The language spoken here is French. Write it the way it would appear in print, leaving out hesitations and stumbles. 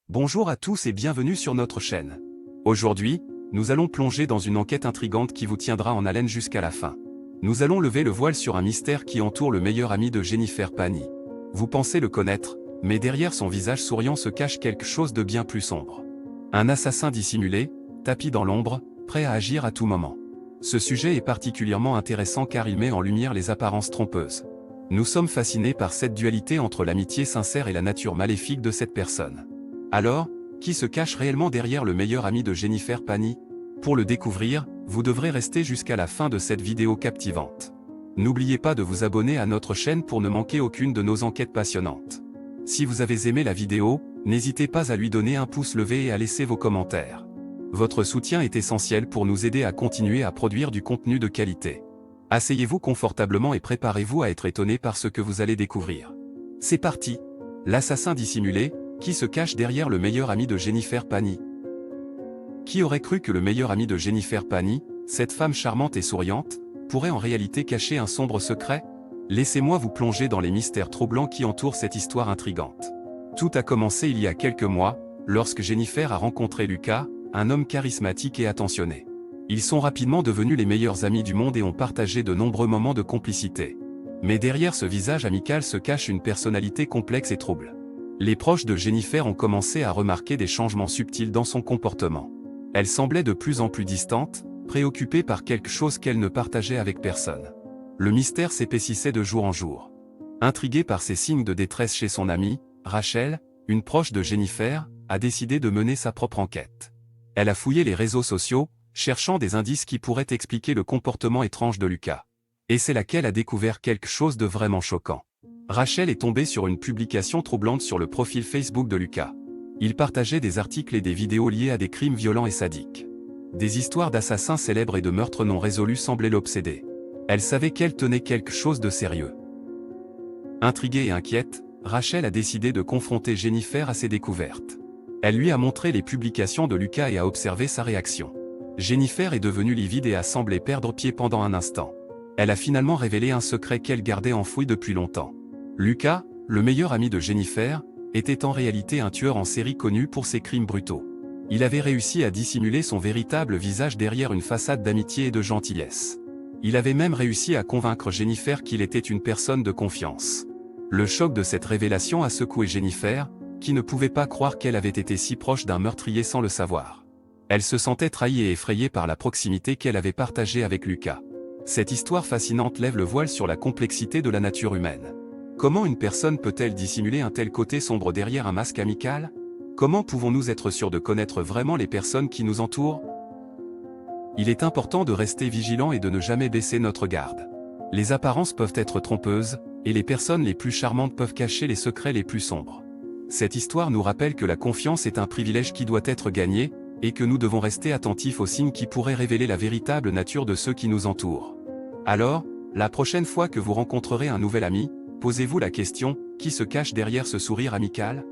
Bonjour à tous et bienvenue sur notre chaîne. Aujourd'hui, nous allons plonger dans une enquête intrigante qui vous tiendra en haleine jusqu'à la fin. Nous allons lever le voile sur un mystère qui entoure le meilleur ami de Jennifer Pani. Vous pensez le connaître, mais derrière son visage souriant se cache quelque chose de bien plus sombre. Un assassin dissimulé, tapi dans l'ombre, prêt à agir à tout moment. Ce sujet est particulièrement intéressant car il met en lumière les apparences trompeuses. Nous sommes fascinés par cette dualité entre l'amitié sincère et la nature maléfique de cette personne. Alors, qui se cache réellement derrière le meilleur ami de Jennifer Pani? Pour le découvrir, vous devrez rester jusqu'à la fin de cette vidéo captivante. N'oubliez pas de vous abonner à notre chaîne pour ne manquer aucune de nos enquêtes passionnantes. Si vous avez aimé la vidéo, n'hésitez pas à lui donner un pouce levé et à laisser vos commentaires. Votre soutien est essentiel pour nous aider à continuer à produire du contenu de qualité. Asseyez-vous confortablement et préparez-vous à être étonné par ce que vous allez découvrir. C'est parti! L'assassin dissimulé, qui se cache derrière le meilleur ami de Jennifer Pani? Qui aurait cru que le meilleur ami de Jennifer Pani, cette femme charmante et souriante, pourrait en réalité cacher un sombre secret? Laissez-moi vous plonger dans les mystères troublants qui entourent cette histoire intrigante. Tout a commencé il y a quelques mois, lorsque Jennifer a rencontré Lucas, un homme charismatique et attentionné. Ils sont rapidement devenus les meilleurs amis du monde et ont partagé de nombreux moments de complicité. Mais derrière ce visage amical se cache une personnalité complexe et trouble. Les proches de Jennifer ont commencé à remarquer des changements subtils dans son comportement. Elle semblait de plus en plus distante, préoccupée par quelque chose qu'elle ne partageait avec personne. Le mystère s'épaississait de jour en jour. Intriguée par ces signes de détresse chez son amie, Rachel, une proche de Jennifer, a décidé de mener sa propre enquête. Elle a fouillé les réseaux sociaux, cherchant des indices qui pourraient expliquer le comportement étrange de Lucas. Et c'est là qu'elle a découvert quelque chose de vraiment choquant. Rachel est tombée sur une publication troublante sur le profil Facebook de Lucas. Il partageait des articles et des vidéos liés à des crimes violents et sadiques. Des histoires d'assassins célèbres et de meurtres non résolus semblaient l'obséder. Elle savait qu'elle tenait quelque chose de sérieux. Intriguée et inquiète, Rachel a décidé de confronter Jennifer à ses découvertes. Elle lui a montré les publications de Lucas et a observé sa réaction. Jennifer est devenue livide et a semblé perdre pied pendant un instant. Elle a finalement révélé un secret qu'elle gardait enfoui depuis longtemps. Lucas, le meilleur ami de Jennifer, était en réalité un tueur en série connu pour ses crimes brutaux. Il avait réussi à dissimuler son véritable visage derrière une façade d'amitié et de gentillesse. Il avait même réussi à convaincre Jennifer qu'il était une personne de confiance. Le choc de cette révélation a secoué Jennifer, qui ne pouvait pas croire qu'elle avait été si proche d'un meurtrier sans le savoir. Elle se sentait trahie et effrayée par la proximité qu'elle avait partagée avec Lucas. Cette histoire fascinante lève le voile sur la complexité de la nature humaine. Comment une personne peut-elle dissimuler un tel côté sombre derrière un masque amical? Comment pouvons-nous être sûrs de connaître vraiment les personnes qui nous entourent? Il est important de rester vigilant et de ne jamais baisser notre garde. Les apparences peuvent être trompeuses, et les personnes les plus charmantes peuvent cacher les secrets les plus sombres. Cette histoire nous rappelle que la confiance est un privilège qui doit être gagné, et que nous devons rester attentifs aux signes qui pourraient révéler la véritable nature de ceux qui nous entourent. Alors, la prochaine fois que vous rencontrerez un nouvel ami, posez-vous la question, qui se cache derrière ce sourire amical?